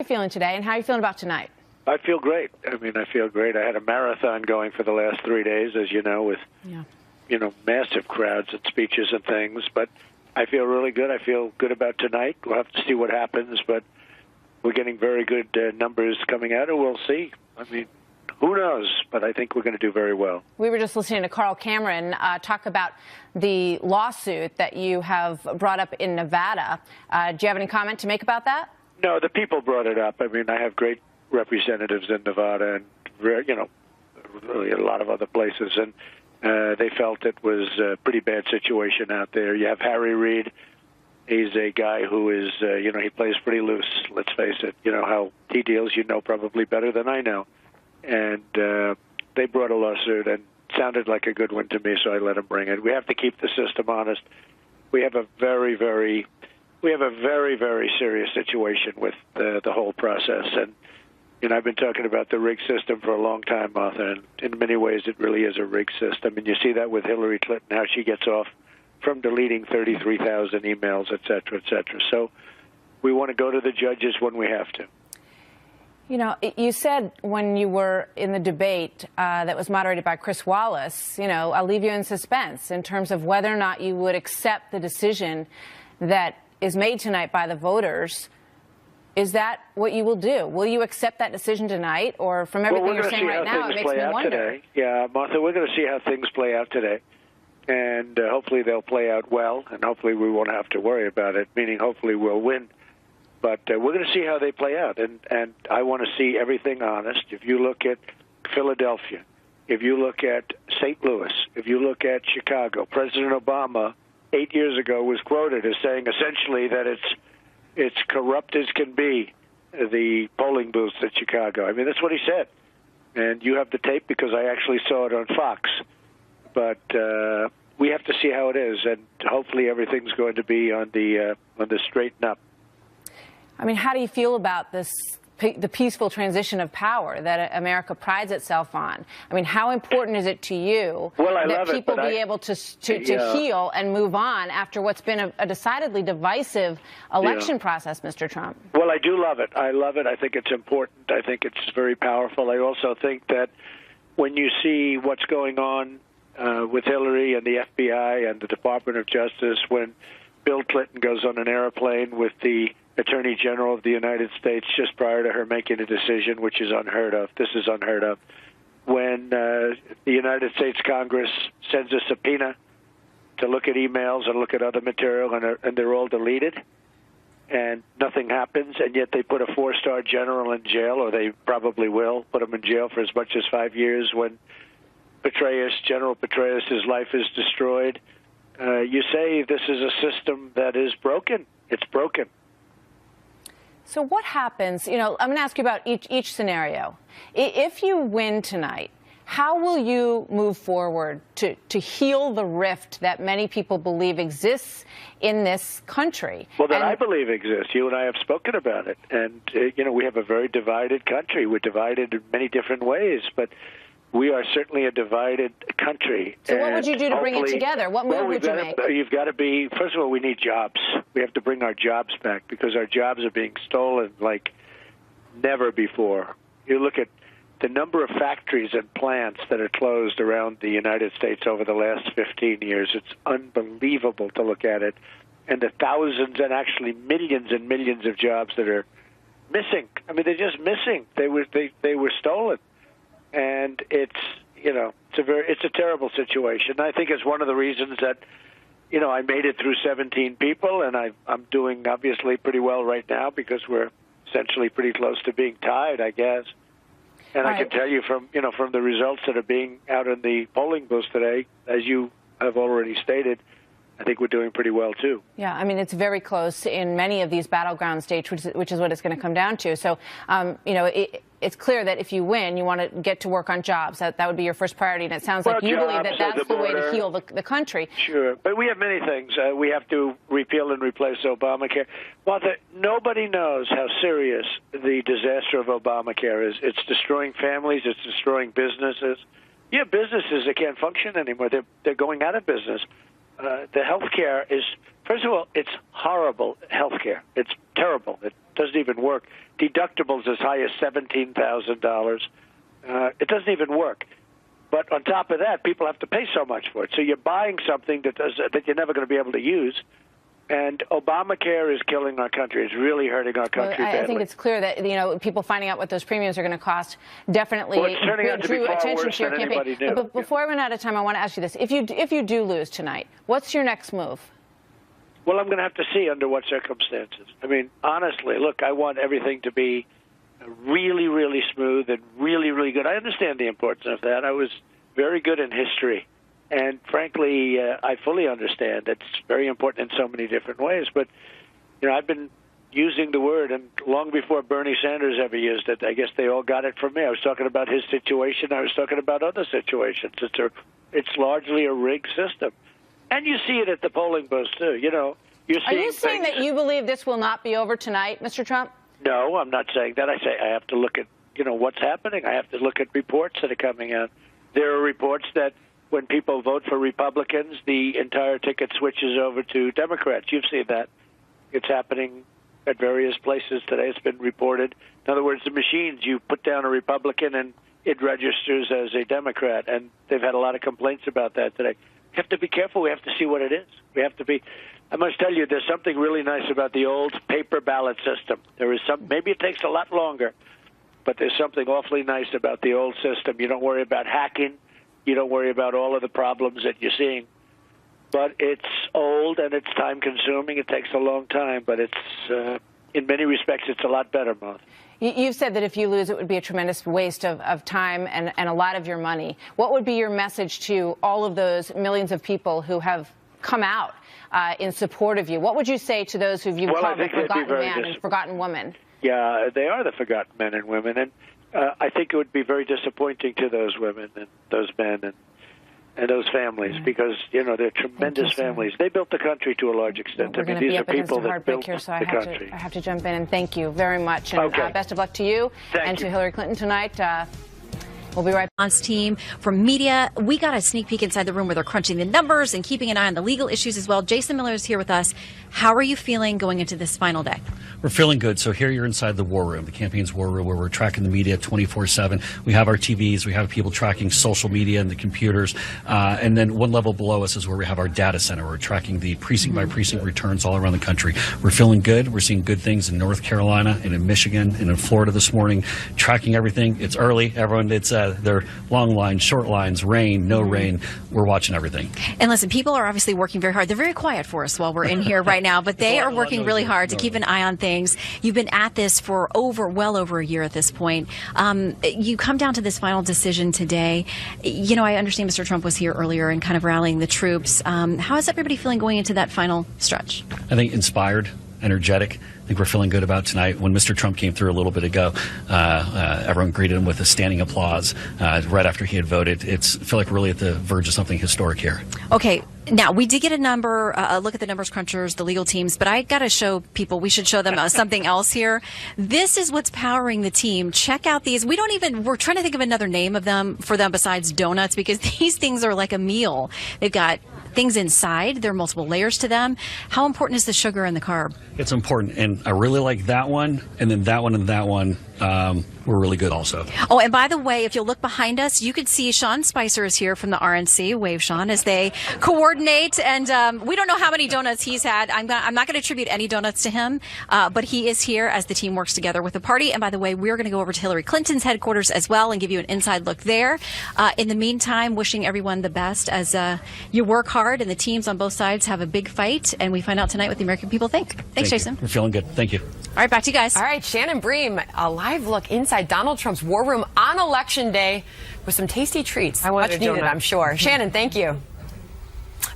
you feeling today, and how are you feeling about tonight? I feel great. I mean, I feel great. I had a marathon going for the last 3 days, as you know, with, massive crowds and speeches and things. But I feel really good. I feel good about tonight. We'll have to see what happens, but we're getting very good numbers coming out, and we'll see. I mean, who knows? But I think we're going to do very well. We were just listening to Carl Cameron talk about the lawsuit that you have brought up in Nevada. Do you have any comment to make about that? No, the people brought it up. I mean, I have great representatives in Nevada and, really a lot of other places, and they felt it was a pretty bad situation out there. You have Harry Reid. He's a guy who is, he plays pretty loose, let's face it. You know how he deals, you know probably better than I know. And they brought a lawsuit and sounded like a good one to me, so I let them bring it. We have to keep the system honest. We have a very, very serious situation with the whole process. And I've been talking about the rigged system for a long time, Martha, and in many ways it really is a rigged system. And you see that with Hillary Clinton, how she gets off from deleting 33,000 emails, et cetera, et cetera. So we want to go to the judges when we have to. You know, you said when you were in the debate that was moderated by Chris Wallace, I'll leave you in suspense in terms of whether or not you would accept the decision that is made tonight by the voters. Is that what you will do? Will you accept that decision tonight? Or from everything you're saying right now, it makes me wonder. Today. Yeah, Martha, we're going to see how things play out today. And hopefully they'll play out well, and hopefully we won't have to worry about it, meaning hopefully we'll win. But we're going to see how they play out, and I want to see everything honest. If you look at Philadelphia, if you look at St. Louis, if you look at Chicago, President Obama 8 years ago was quoted as saying essentially that it's corrupt as can be, the polling booths at Chicago. I mean, that's what he said. And you have the tape because I actually saw it on Fox. But we have to see how it is, and hopefully everything's going to be on the straighten up. I mean, how do you feel about the peaceful transition of power that America prides itself on? I mean, how important is it to you that people be able to heal and move on after what's been a decidedly divisive election process, Mr. Trump? Well, I do love it. I love it. I think it's important. I think it's very powerful. I also think that when you see what's going on with Hillary and the FBI and the Department of Justice, when Bill Clinton goes on an airplane with the Attorney General of the United States just prior to her making a decision, which is unheard of. This is unheard of. When the United States Congress sends a subpoena to look at emails and look at other material, and they're all deleted, and nothing happens, and yet they put a four-star general in jail, or they probably will put him in jail for as much as 5 years when General Petraeus' life is destroyed. You say this is a system that is broken. It's broken. So what happens, I'm going to ask you about each scenario. If you win tonight, how will you move forward to heal the rift that many people believe exists in this country? Well, that I believe exists. You and I have spoken about it. And, we have a very divided country. We're divided in many different ways, but we are certainly a divided country. So what would you do to bring it together? What move would you make? You've got to be, first of all, we need jobs. We have to bring our jobs back because our jobs are being stolen like never before. You look at the number of factories and plants that are closed around the United States over the last 15 years. It's unbelievable to look at it. And the thousands and actually millions and millions of jobs that are missing. I mean, they're just missing. They were stolen. And it's a terrible situation. I think it's one of the reasons that, I made it through 17 people, and I'm doing obviously pretty well right now because we're essentially pretty close to being tied, I guess. And I can tell you from the results that are being out in the polling booths today, as you have already stated, I think we're doing pretty well, too. Yeah, I mean, it's very close in many of these battleground states, which is what it's going to come down to. So, it's clear that if you win, you want to get to work on jobs. That would be your first priority, and it sounds like you believe that that's the way to heal the country. Sure, but we have many things. We have to repeal and replace Obamacare. Martha, nobody knows how serious the disaster of Obamacare is. It's destroying families. It's destroying businesses. You have businesses that can't function anymore. They're going out of business. The health care is, First of all, it's horrible healthcare. It's terrible. It doesn't even work. Deductibles as high as $17,000. It doesn't even work. But on top of that, people have to pay so much for it. So you're buying something that you're never going to be able to use. And Obamacare is killing our country. It's really hurting our country badly. I think it's clear that, people finding out what those premiums are going to cost definitely it's turning out to be far attention worse to your than campaign. anybody knew. But before I run out of time, I want to ask you this. If you do lose tonight, what's your next move? Well, I'm going to have to see under what circumstances. I mean, honestly, look, I want everything to be really, really smooth and really, really good. I understand the importance of that. I was very good in history. And frankly, I fully understand it's very important in so many different ways. But, I've been using the word, and long before Bernie Sanders ever used it, I guess they all got it from me. I was talking about his situation. I was talking about other situations. It's largely a rigged system. And you see it at the polling booths, too. You're seeing Are you saying that you believe this will not be over tonight, Mr. Trump? No, I'm not saying that. I say I have to look at, what's happening. I have to look at reports that are coming out. There are reports that when people vote for Republicans, the entire ticket switches over to Democrats. You've seen that. It's happening at various places today. It's been reported. In other words, the machines, you put down a Republican and it registers as a Democrat. And they've had a lot of complaints about that today. We have to be careful. We have to see what it is. We have to be. I must tell you, there's something really nice about the old paper ballot system. There is some. Maybe it takes a lot longer, but there's something awfully nice about the old system. You don't worry about hacking. You don't worry about all of the problems that you're seeing. But it's old and it's time-consuming. It takes a long time, but it's in many respects, it's a lot better, Martha. You've said that if you lose, it would be a tremendous waste of time and a lot of your money. What would be your message to all of those millions of people who have come out in support of you? What would you say to those who you've called the forgotten man and forgotten woman? Yeah, they are the forgotten men and women. And I think it would be very disappointing to those women and those men and those families because, they're tremendous families. They built the country to a large extent. Well, these are people that built the country. I have to jump in and thank you very much. And best of luck to you and to Hillary Clinton tonight. We'll be right back. Team from media. We got a sneak peek inside the room where they're crunching the numbers and keeping an eye on the legal issues as well. Jason Miller is here with us. How are you feeling going into this final day? We're feeling good. So here you're inside the war room, the campaign's war room, where we're tracking the media 24/7. We have our TVs, we have people tracking social media and the computers. And then one level below us is where we have our data center. We're tracking the precinct by precinct returns all around the country. We're feeling good. We're seeing good things in North Carolina and in Michigan and in Florida this morning, tracking everything. It's early. Everyone, they're long lines, short lines, rain, no rain. We're watching everything. And listen, people are obviously working very hard. They're very quiet for us while we're in here right now, but they are working really hard to keep an eye on things. You've been at this for well over a year at this point. You come down to this final decision today. I understand Mr. Trump was here earlier and kind of rallying the troops. How is everybody feeling going into that final stretch? I think inspired, energetic. I think we're feeling good about tonight. When Mr. Trump came through a little bit ago, everyone greeted him with a standing applause right after he had voted. I feel like we're really at the verge of something historic here. Okay. Now, we did get a look at the numbers crunchers, the legal teams, but I got to show people, we should show them something else here. This is what's powering the team. Check out these. We're trying to think of another name for them besides donuts because these things are like a meal. They've got things inside. There are multiple layers to them. How important is the sugar and the carb? It's important, and I really like that one, and then that one and that one were really good also. Oh, and by the way, if you'll look behind us, you could see Sean Spicer is here from the RNC. Wave, Sean, as they coordinate, and we don't know how many donuts he's had. I'm not going to attribute any donuts to him, but he is here as the team works together with the party. And by the way, we're going to go over to Hillary Clinton's headquarters as well and give you an inside look there. In the meantime, wishing everyone the best as you work hard and the teams on both sides have a big fight, and we find out tonight what the American people think. Thanks, Jason. We're feeling good. Thank you. All right, back to you guys. All right, Shannon Bream, a live look inside Donald Trump's war room on Election Day with some tasty treats. Much needed, I'm sure. Shannon, thank you.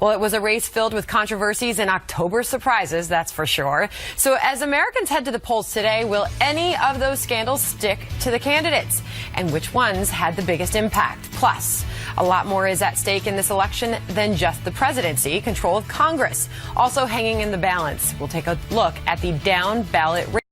Well, it was a race filled with controversies and October surprises, that's for sure. So as Americans head to the polls today, will any of those scandals stick to the candidates? And which ones had the biggest impact? Plus, a lot more is at stake in this election than just the presidency, control of Congress. Also hanging in the balance, we'll take a look at the down ballot race.